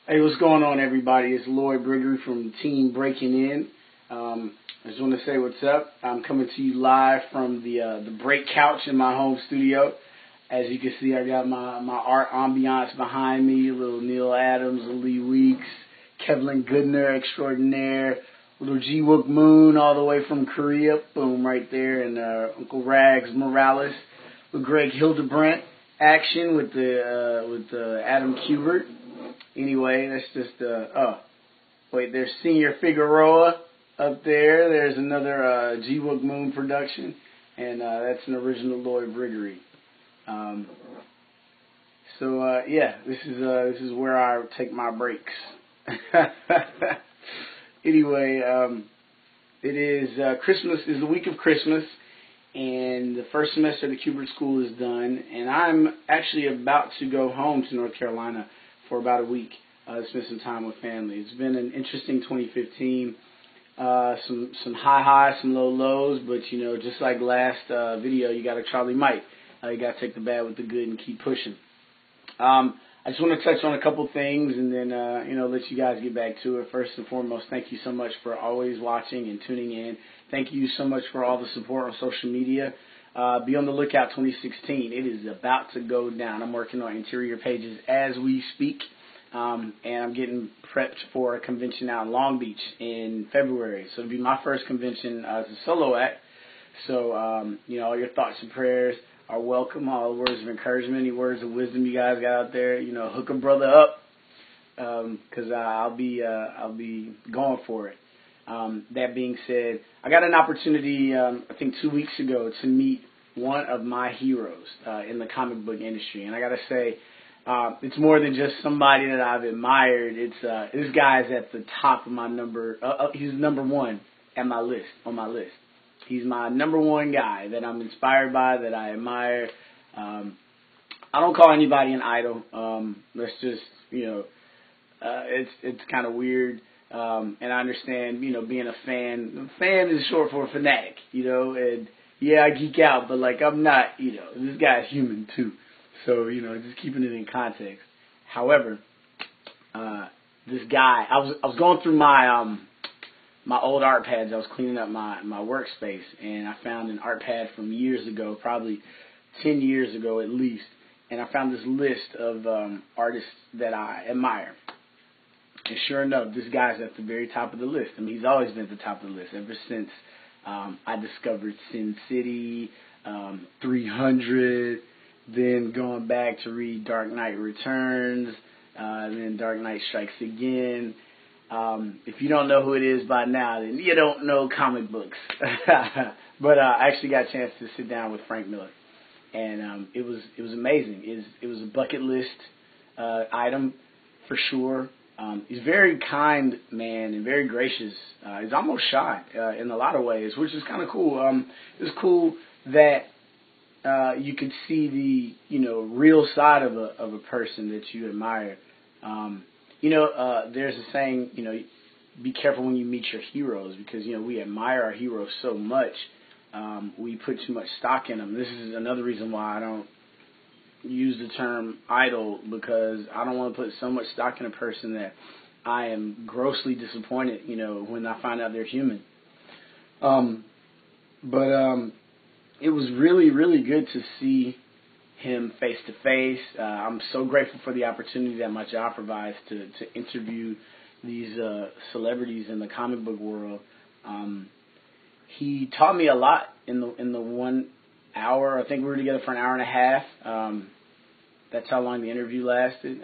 Hey, what's going on, everybody? It's Lloyd Briggery from Team BreakIN. I just want to say what's up. I'm coming to you live from the break couch in my home studio. As you can see, I got my art ambiance behind me. A little Neil Adams, a Lee Weeks, Kevin Goodner extraordinaire, little Ji-Wook Moon all the way from Korea, boom, right there, and Uncle Rags Morales, with Greg Hildebrandt action with the Adam Kubert. Anyway, that's just, wait, there's Senior Figueroa up there. There's another Ji-Wook Moon production, and that's an original Lloyd Briggery. Yeah, this is where I take my breaks. Anyway, it is Christmas, is the week of Christmas, and the first semester of the Kubert School is done, and I'm actually about to go home to North Carolina for about a week to spend some time with family. It's been an interesting 2015. Some high highs, some low lows, but you know, just like last video, you got to Charlie Mike. You got to take the bad with the good and keep pushing. I just want to touch on a couple things and then let you guys get back to it. First and foremost, thank you so much for always watching and tuning in. Thank you so much for all the support on social media. Be on the lookout 2016. It is about to go down. I'm working on interior pages as we speak, and I'm getting prepped for a convention out in Long Beach in February. So it'll be my first convention as a solo act. So, all your thoughts and prayers are welcome. All the words of encouragement, any words of wisdom you guys got out there, hook a brother up, because I'll be going for it. That being said, I got an opportunity, I think 2 weeks ago, to meet one of my heroes in the comic book industry. And I got to say, it's more than just somebody that I've admired. It's this guy's at the top of my number. He's number one on my list. He's my number one guy that I'm inspired by, that I admire. I don't call anybody an idol. That's just, it's kind of weird. And I understand, being a fan. Fan is short for a fanatic, and yeah, I geek out, but like I'm not, this guy's human too. So, just keeping it in context. However, this guy, I was going through my my old art pads. I was cleaning up my workspace, and I found an art pad from years ago, probably 10 years ago at least, and I found this list of artists that I admire. And sure enough, this guy's at the very top of the list. I mean, he's always been at the top of the list ever since I discovered Sin City, 300, then going back to read Dark Knight Returns, then Dark Knight Strikes Again. If you don't know who it is by now, then you don't know comic books. But I actually got a chance to sit down with Frank Miller, and it was amazing. It was a bucket list item for sure. He's a very kind man and very gracious. He's almost shy in a lot of ways, which is kind of cool. It's cool that you could see the real side of a person that you admire. There's a saying, be careful when you meet your heroes, because we admire our heroes so much. We put too much stock in them. This is another reason why I don't use the term idol, because I don't want to put so much stock in a person that I am grossly disappointed, when I find out they're human. It was really, really good to see him face to face. I'm so grateful for the opportunity that my job provides to interview these celebrities in the comic book world. He taught me a lot in the 1 hour. I think we were together for an hour and a half. That's how long the interview lasted.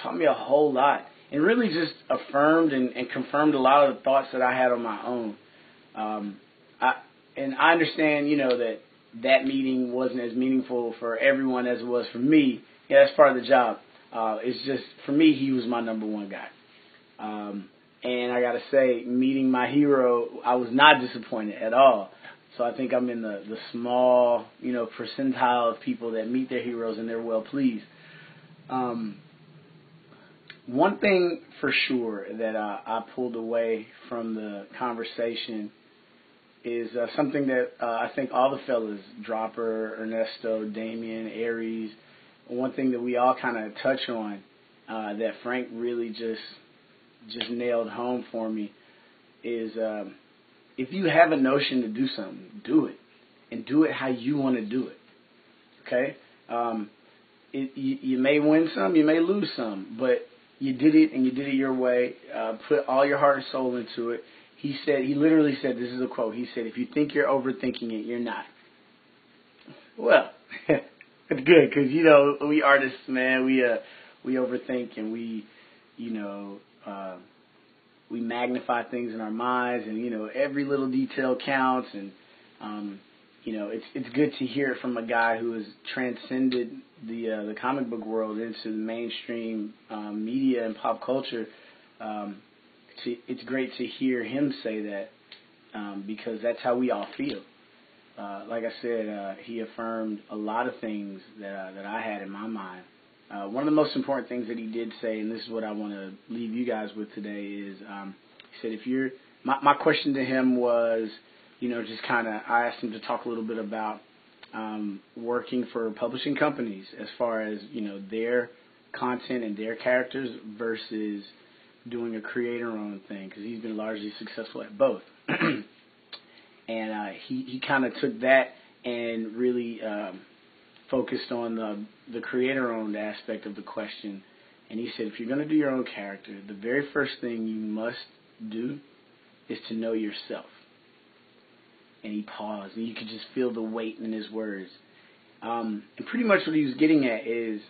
Taught me a whole lot, and really just affirmed and confirmed a lot of the thoughts that I had on my own. I understand, that meeting wasn't as meaningful for everyone as it was for me. Yeah, that's part of the job. It's just, for me, he was my number one guy. And I got to say, meeting my hero, I was not disappointed at all. So I think I'm in the small, percentile of people that meet their heroes and they're well pleased. One thing for sure that I pulled away from the conversation is something that I think all the fellas, Dropper, Ernesto, Damien, Aries, one thing that we all kind of touch on that Frank really just nailed home for me is if you have a notion to do something, do it, and do it how you want to do it. Okay, you may win some, you may lose some, but you did it and you did it your way. Put all your heart and soul into it. He literally said, this is a quote. He said, "If you think you're overthinking it, you're not." Well, it's good because we artists, man, we overthink and we magnify things in our minds, and every little detail counts, and it's good to hear it from a guy who has transcended the comic book world into the mainstream media and pop culture. It's great to hear him say that because that's how we all feel. Like I said, he affirmed a lot of things that I had in my mind. One of the most important things that he did say, and this is what I want to leave you guys with today, is he said, my question to him was, just kind of, I asked him to talk a little bit about working for publishing companies as far as, their content and their characters versus doing a creator-owned thing, because he's been largely successful at both. And he kind of took that and really focused on the creator-owned aspect of the question. And he said, if you're going to do your own character, the very first thing you must do is to know yourself. And he paused, and you could just feel the weight in his words. And pretty much what he was getting at is,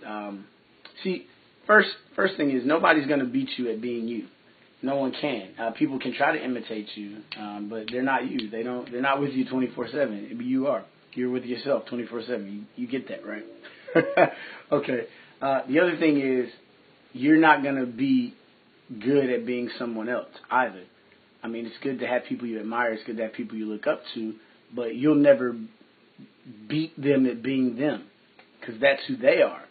first thing is nobody's going to beat you at being you. No one can. People can try to imitate you, but they're not you. They're not with you 24/7. You are. You're with yourself 24/7. You get that, right? Okay. The other thing is you're not going to be good at being someone else either. I mean, it's good to have people you admire. It's good to have people you look up to, but you'll never beat them at being them because that's who they are.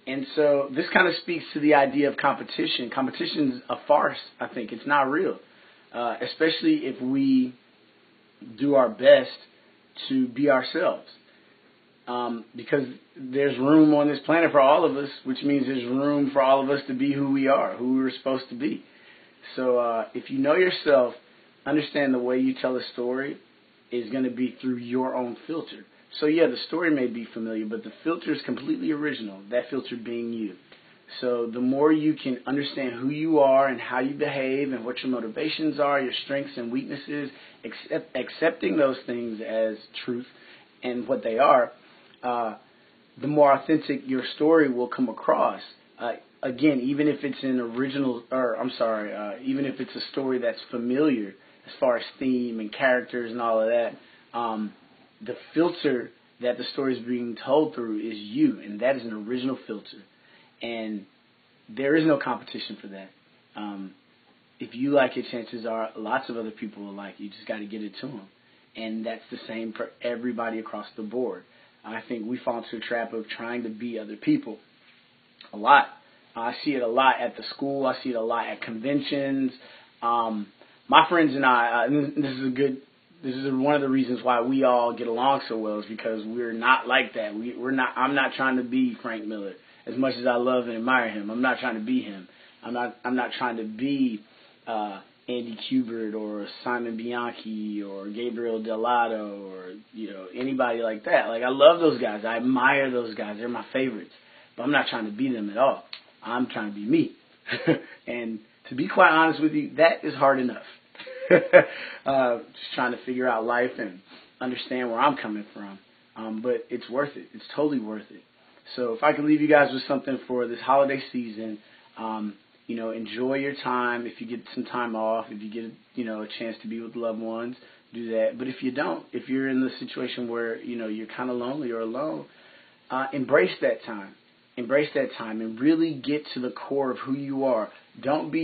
And so this kind of speaks to the idea of competition. Competition's a farce, I think. It's not real, especially if we do our best to be ourselves. Because there's room on this planet for all of us, which means there's room for all of us to be who we are, who we were supposed to be. So if you know yourself, understand the way you tell a story is going to be through your own filter. So yeah, the story may be familiar, but the filter is completely original, that filter being you. So the more you can understand who you are and how you behave and what your motivations are, your strengths and weaknesses, accepting those things as truth and what they are, the more authentic your story will come across. Again, even if it's even if it's a story that's familiar as far as theme and characters and all of that, the filter that the story is being told through is you, and that is an original filter. And there is no competition for that. If you like it, chances are lots of other people will like it. You just got to get it to them. And that's the same for everybody across the board. I think we fall into a trap of trying to be other people a lot. I see it a lot at the school. I see it a lot at conventions. My friends and I, this is one of the reasons why we all get along so well, is because we're not like that. I'm not trying to be Frank Miller. As much as I love and admire him, I'm not trying to be him. I'm not trying to be Andy Kubert or Simon Bianchi or Gabriel Delato or anybody like that. Like, I love those guys. I admire those guys. They're my favorites. But I'm not trying to be them at all. I'm trying to be me. And to be quite honest with you, that is hard enough. Just trying to figure out life and understand where I'm coming from. But it's worth it. It's totally worth it. So if I could leave you guys with something for this holiday season, enjoy your time. If you get some time off, if you get a chance to be with loved ones, do that. But if you don't, if you're in the situation where you're kind of lonely or alone, embrace that time. Embrace that time and really get to the core of who you are. Don't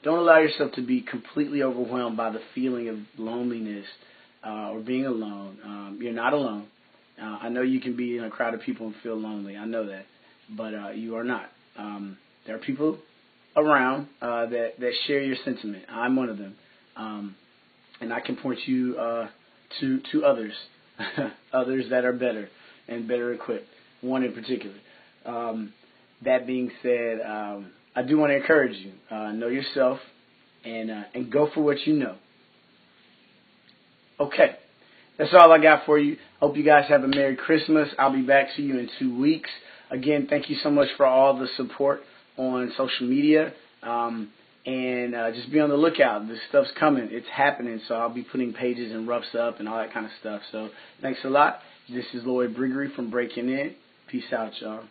allow yourself to be completely overwhelmed by the feeling of loneliness or being alone. You're not alone. I know you can be in a crowd of people and feel lonely. I know that, but you are not. There are people around that share your sentiment. I'm one of them, and I can point you to others, others that are better and better equipped. One in particular. that being said, I do want to encourage you. Know yourself and go for what you know. Okay. That's all I got for you. Hope you guys have a Merry Christmas. I'll be back to you in 2 weeks. Again, thank you so much for all the support on social media. Just be on the lookout. This stuff's coming. It's happening. So I'll be putting pages and roughs up and all that kind of stuff. So thanks a lot. This is Lloyd Briggery from BreakIN. Peace out, y'all.